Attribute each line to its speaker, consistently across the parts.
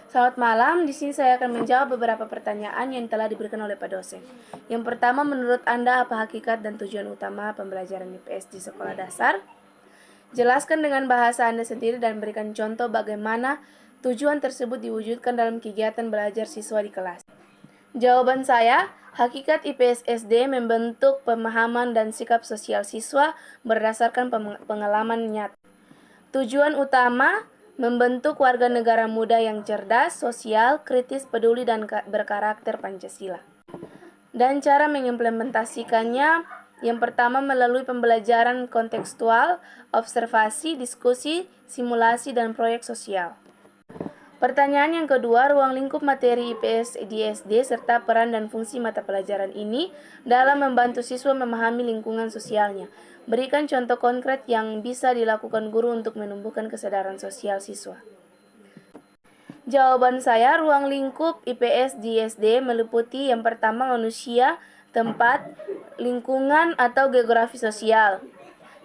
Speaker 1: Selamat malam, di sini saya akan menjawab beberapa pertanyaan yang telah diberikan oleh Pak dosen. Yang pertama, menurut Anda apa hakikat dan tujuan utama pembelajaran IPS di sekolah dasar? Jelaskan dengan bahasa Anda sendiri dan berikan contoh bagaimana tujuan tersebut diwujudkan dalam kegiatan belajar siswa di kelas. Jawaban saya, hakikat IPS SD membentuk pemahaman dan sikap sosial siswa berdasarkan pengalaman nyata. Tujuan utama membentuk warga negara muda yang cerdas, sosial, kritis, peduli, dan berkarakter Pancasila. Dan cara mengimplementasikannya, yang pertama melalui pembelajaran kontekstual, observasi, diskusi, simulasi, dan proyek sosial. Pertanyaan yang kedua, ruang lingkup materi IPS di SD serta peran dan fungsi mata pelajaran ini dalam membantu siswa memahami lingkungan sosialnya. Berikan contoh konkret yang bisa dilakukan guru untuk menumbuhkan kesadaran sosial siswa. Jawaban saya, ruang lingkup IPS di SD meliputi yang pertama manusia, tempat, lingkungan atau geografi sosial.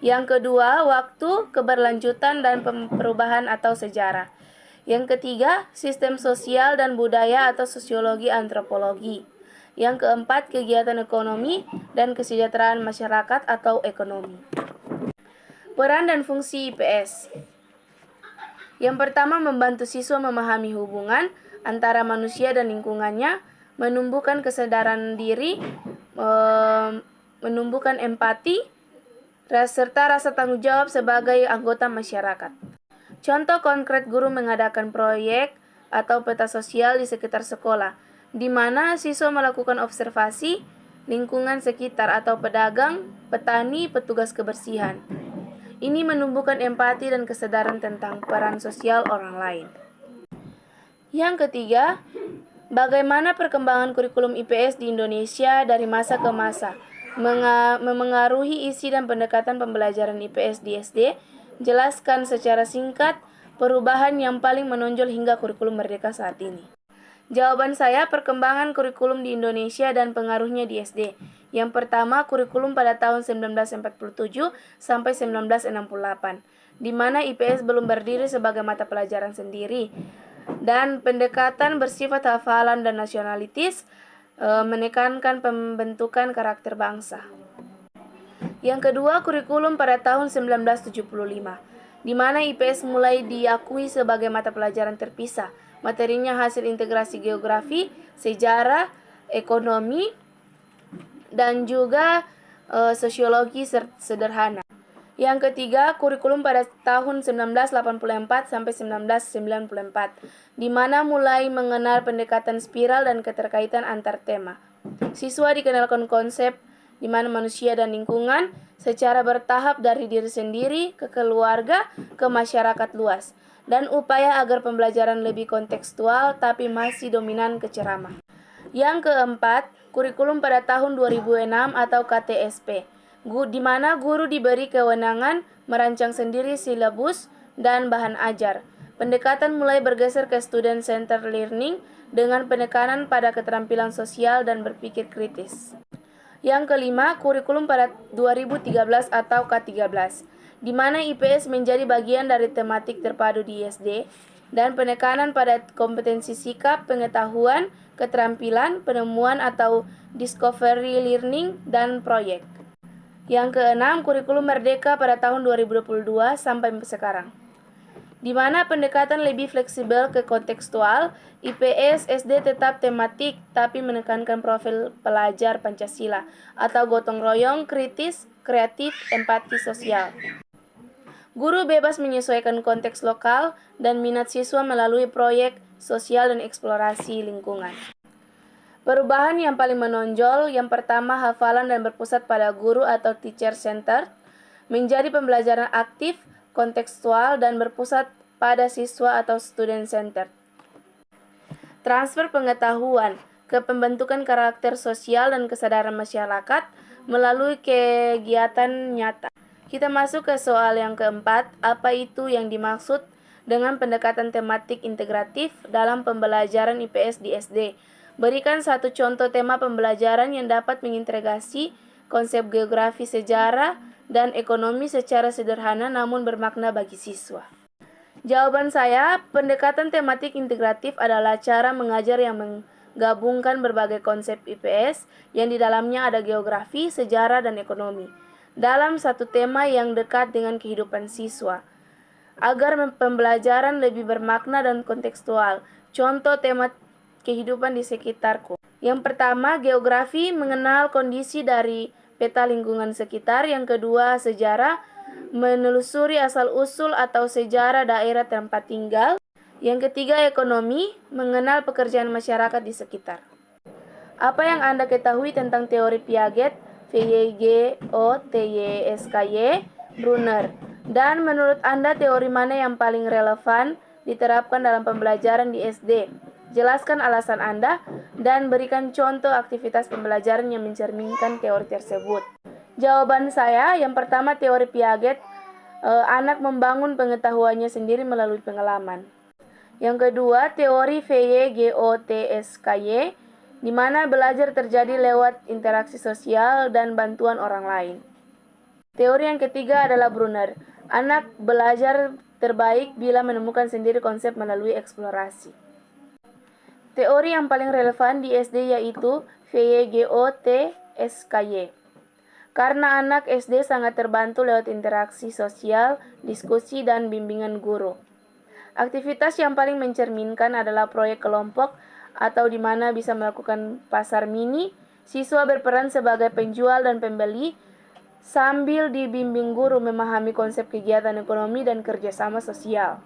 Speaker 1: Yang kedua, waktu, keberlanjutan, dan perubahan atau sejarah. Yang ketiga, sistem sosial dan budaya atau sosiologi antropologi. Yang keempat, kegiatan ekonomi dan kesejahteraan masyarakat atau ekonomi. Peran dan fungsi IPS. Yang pertama, membantu siswa memahami hubungan antara manusia dan lingkungannya, menumbuhkan kesadaran diri, menumbuhkan empati, serta rasa tanggung jawab sebagai anggota masyarakat. Contoh konkret, guru mengadakan proyek atau peta sosial di sekitar sekolah, di mana siswa melakukan observasi lingkungan sekitar atau pedagang, petani, petugas kebersihan. Ini menumbuhkan empati dan kesadaran tentang peran sosial orang lain. Yang ketiga, bagaimana perkembangan kurikulum IPS di Indonesia dari masa ke masa memengaruhi isi dan pendekatan pembelajaran IPS di SD. Jelaskan secara singkat perubahan yang paling menonjol hingga kurikulum merdeka saat ini. Jawaban saya, perkembangan kurikulum di Indonesia dan pengaruhnya di SD. Yang pertama, kurikulum pada tahun 1947 sampai 1968, di mana IPS belum berdiri sebagai mata pelajaran sendiri, dan pendekatan bersifat hafalan dan nasionalitis, menekankan pembentukan karakter bangsa. Yang kedua, kurikulum pada tahun 1975, di mana IPS mulai diakui sebagai mata pelajaran terpisah. Materinya hasil integrasi geografi, sejarah, ekonomi, dan juga sosiologi sederhana. Yang ketiga, kurikulum pada tahun 1984 sampai 1994, di mana mulai mengenal pendekatan spiral dan keterkaitan antar tema. Siswa dikenalkan konsep di mana manusia dan lingkungan secara bertahap dari diri sendiri ke keluarga ke masyarakat luas, dan upaya agar pembelajaran lebih kontekstual tapi masih dominan ke ceramah. Yang keempat, kurikulum pada tahun 2006 atau KTSP, di mana guru diberi kewenangan merancang sendiri silabus dan bahan ajar. Pendekatan mulai bergeser ke student-centered learning dengan penekanan pada keterampilan sosial dan berpikir kritis. Yang kelima, kurikulum pada 2013 atau K13, di mana IPS menjadi bagian dari tematik terpadu di SD, dan penekanan pada kompetensi sikap, pengetahuan, keterampilan, penemuan atau discovery learning, dan proyek. Yang keenam, kurikulum merdeka pada tahun 2022 sampai sekarang, di mana pendekatan lebih fleksibel ke kontekstual. IPS SD tetap tematik tapi menekankan profil pelajar Pancasila atau gotong royong, kritis, kreatif, empati sosial. Guru bebas menyesuaikan konteks lokal dan minat siswa melalui proyek sosial dan eksplorasi lingkungan. Perubahan yang paling menonjol, yang pertama, hafalan dan berpusat pada guru atau teacher center, menjadi pembelajaran aktif, kontekstual, dan berpusat pada siswa atau student center. Transfer pengetahuan ke pembentukan karakter sosial dan kesadaran masyarakat melalui kegiatan nyata. Kita masuk ke soal yang keempat, apa itu yang dimaksud dengan pendekatan tematik integratif dalam pembelajaran IPS di SD? Berikan satu contoh tema pembelajaran yang dapat mengintegrasi konsep geografi, sejarah, dan ekonomi secara sederhana namun bermakna bagi siswa. Jawaban saya, pendekatan tematik integratif adalah cara mengajar yang menggabungkan berbagai konsep IPS yang di dalamnya ada geografi, sejarah, dan ekonomi dalam satu tema yang dekat dengan kehidupan siswa, agar pembelajaran lebih bermakna dan kontekstual. Contoh tema kehidupan di sekitarku. Yang pertama, geografi, mengenal kondisi dari peta lingkungan sekitar. Yang kedua, sejarah, menelusuri asal-usul atau sejarah daerah tempat tinggal. Yang ketiga, ekonomi, mengenal pekerjaan masyarakat di sekitar. Apa yang Anda ketahui tentang teori Piaget, VYGOTYSKY, Brunner? Dan menurut Anda teori mana yang paling relevan diterapkan dalam pembelajaran di SD? Jelaskan alasan Anda dan berikan contoh aktivitas pembelajaran yang mencerminkan teori tersebut. Jawaban saya, yang pertama teori Piaget, anak membangun pengetahuannya sendiri melalui pengalaman. Yang kedua, teori VYGOTSKY, di mana belajar terjadi lewat interaksi sosial dan bantuan orang lain. Teori yang ketiga adalah Brunner. Anak belajar terbaik bila menemukan sendiri konsep melalui eksplorasi. Teori yang paling relevan di SD yaitu VYGOTSKY. Karena anak SD sangat terbantu lewat interaksi sosial, diskusi, dan bimbingan guru. Aktivitas yang paling mencerminkan adalah proyek kelompok atau di mana bisa melakukan pasar mini. Siswa berperan sebagai penjual dan pembeli sambil dibimbing guru memahami konsep kegiatan ekonomi dan kerjasama sosial.